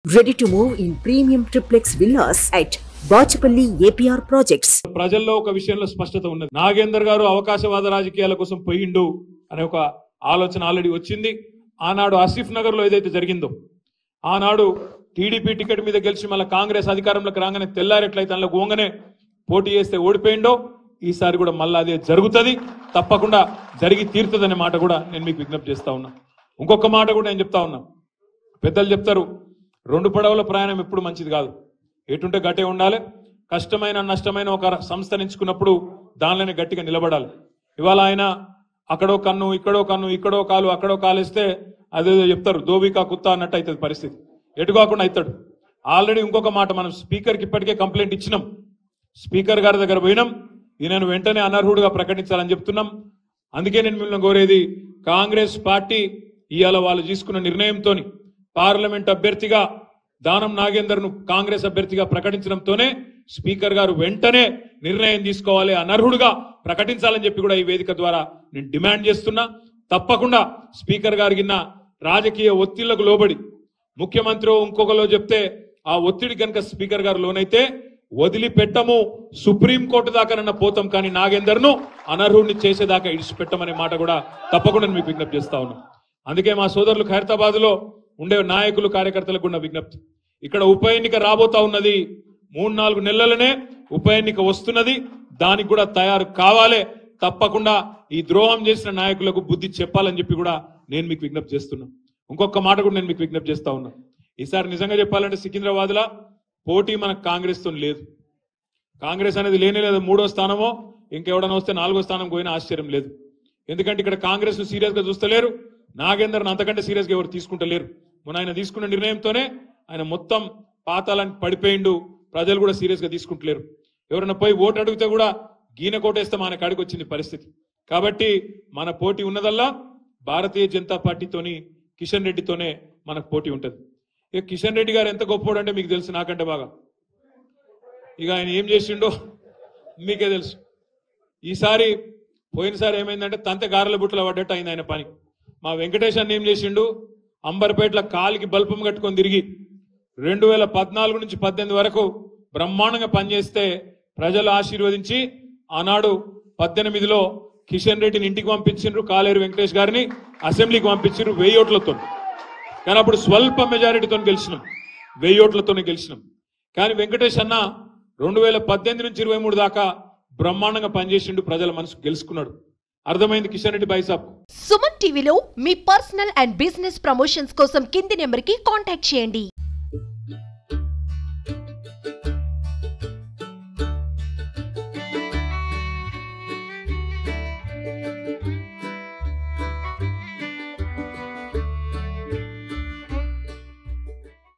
Ready to move in premium triplex villas at Bachapalli APR projects. ప్రజల్లో ఒక విషయంలో స్పష్టత ఉన్నది. నాగేందర్ గారు అవకాశవాద రాజకీయాల కోసం పోయిండు అనే ఒక ఆలోచన ఆల్రెడీ వచ్చింది. ఆనాడు ఆసిఫ్ నగర్ లో ఏదైతే జరిగిందో ఆనాడు టీడీపీ టికెట్ మీద గెలిచి మళ్ళీ కాంగ్రెస్ అధికారంలోకి రాగానే తెల్లారెట్లయితే అందులో గోంగనే పోటీ చేస్తే ఓడిపోయిండో ఈసారి కూడా మళ్ళీ అదే జరుగుతుంది, తప్పకుండా జరిగి తీరుతుందనే మాట కూడా నేను మీకు విజ్ఞప్తి చేస్తా ఉన్నా. ఇంకొక మాట కూడా నేను చెప్తా ఉన్నా. పెద్దలు చెప్తారు, రెండు పడవల ప్రయాణం ఎప్పుడు మంచిది కాదు, ఎటుంటే గట్టే ఉండాలి. కష్టమైన నష్టమైన ఒక సంస్థ ఎంచుకున్నప్పుడు దానిలోనే గట్టిగా నిలబడాలి. ఇవాళ ఆయన అక్కడో కన్ను ఇక్కడో కన్ను ఇక్కడో కాలు అక్కడో కాలేస్తే అదేదో చెప్తారు దోబికా కుత్తా అన్నట్టు అవుతుంది పరిస్థితి, ఎటు కాకుండా అవుతాడు. ఆల్రెడీ ఇంకొక మాట, మనం స్పీకర్కి ఇప్పటికే కంప్లైంట్ ఇచ్చినాం, స్పీకర్ గారి దగ్గర పోయినాం, ఈయనను వెంటనే అనర్హుడుగా ప్రకటించాలని చెప్తున్నాం. అందుకే నేను మిమ్మల్ని కోరేది, కాంగ్రెస్ పార్టీ ఇవాళ వాళ్ళు తీసుకున్న నిర్ణయంతో పార్లమెంట్ అభ్యర్థిగా దానం నాగేందర్ ను కాంగ్రెస్ అభ్యర్థిగా ప్రకటించడంతోనే స్పీకర్ గారు వెంటనే నిర్ణయం తీసుకోవాలి, అనర్హుడుగా ప్రకటించాలని చెప్పి కూడా ఈ వేదిక ద్వారా నేను డిమాండ్ చేస్తున్నా. తప్పకుండా స్పీకర్ గారికి రాజకీయ ఒత్తిళ్లకు లోబడి ముఖ్యమంత్రి ఇంకొకలో చెప్తే ఆ ఒత్తిడి కనుక స్పీకర్ గారు లోనైతే వదిలిపెట్టము, సుప్రీంకోర్టు దాకానన్నా పోతాం, కానీ నాగేందర్ ను అనర్హుడిని చేసేదాకా ఇడిచిపెట్టమనే మాట కూడా తప్పకుండా మీకు విజ్ఞప్తి చేస్తా ఉన్నాం. అందుకే మా సోదరులు ఖైరతాబాద్ లో ఉండే నాయకులు కార్యకర్తలకు ఉన్న విజ్ఞప్తి, ఇక్కడ ఉప ఎన్నిక రాబోతా ఉన్నది, 3-4 నెలలనే ఉప ఎన్నిక వస్తున్నది, దానికి కూడా తయారు కావాలి. తప్పకుండా ఈ ద్రోహం చేసిన నాయకులకు బుద్ధి చెప్పాలని చెప్పి కూడా నేను మీకు విజ్ఞప్తి చేస్తున్నా. ఇంకొక మాట కూడా నేను మీకు విజ్ఞప్తి చేస్తా ఉన్నా. ఈసారి నిజంగా చెప్పాలంటే సికింద్రాబాద్ లా పోటీ మనకు కాంగ్రెస్ తో లేదు. కాంగ్రెస్ అనేది లేనే లేదు. 3వ స్థానమో ఇంకెవడన్నా వస్తే 4వ స్థానం పోయినా ఆశ్చర్యం లేదు. ఎందుకంటే ఇక్కడ కాంగ్రెస్ ను సీరియస్ గా చూస్తలేరు, నాగేందర్ అంతకంటే సీరియస్ గా ఎవరు తీసుకుంటలేరు. మొన్న ఆయన తీసుకున్న నిర్ణయంతోనే ఆయన మొత్తం పాతాలని పడిపోయిండు, ప్రజలు కూడా సీరియస్ గా తీసుకుంటలేరు. ఎవరైనా పోయి ఓటు అడిగితే కూడా గీన కోటేస్తే మన కాడికి వచ్చింది పరిస్థితి. కాబట్టి మన పోటీ ఉన్నదల్లా భారతీయ జనతా పార్టీతోని కిషన్ రెడ్డితోనే మనకు పోటీ ఉంటుంది. ఇక కిషన్ రెడ్డి గారు ఎంత గొప్పోడు అంటే మీకు తెలుసు, నాకంటే బాగా. ఇక ఆయన ఏం చేసిండో మీకే తెలుసు. ఈసారి పోయినసారి ఏమైందంటే తంతె గారెల బుట్టలో పడ్డట్టు అయింది ఆయన పని. మా వెంకటేష్ అన్న ఏం చేసిండు, అంబర్పేటలో కాలికి బల్పం కట్టుకొని తిరిగి 2014 నుంచి 18 వరకు బ్రహ్మాండంగా పనిచేస్తే ప్రజలు ఆశీర్వదించి ఆనాడు 18లో కిషన్ రెడ్డిని ఇంటికి పంపించిండ్రు, కాలేరు వెంకటేష్ గారిని అసెంబ్లీకి పంపించిండ్రు 1000 ఓట్లతో. కానీ అప్పుడు స్వల్ప మెజారిటీతో గెలిచినాం, 1000 ఓట్లతోనే గెలిచినాం. కానీ వెంకటేష్ అన్న 2018 నుంచి 23 దాకా బ్రహ్మాండంగా పనిచేసిండు, ప్రజల మనసు గెలుచుకున్నాడు. అర్థమైంది కిషన్ రెడ్డి బైసాబ్. సుమన్ టీవీలో మీ పర్సనల్ అండ్ బిజినెస్ ప్రమోషన్స్ కోసం కింది నెంబర్కి కాంటాక్ట్ చేయండి.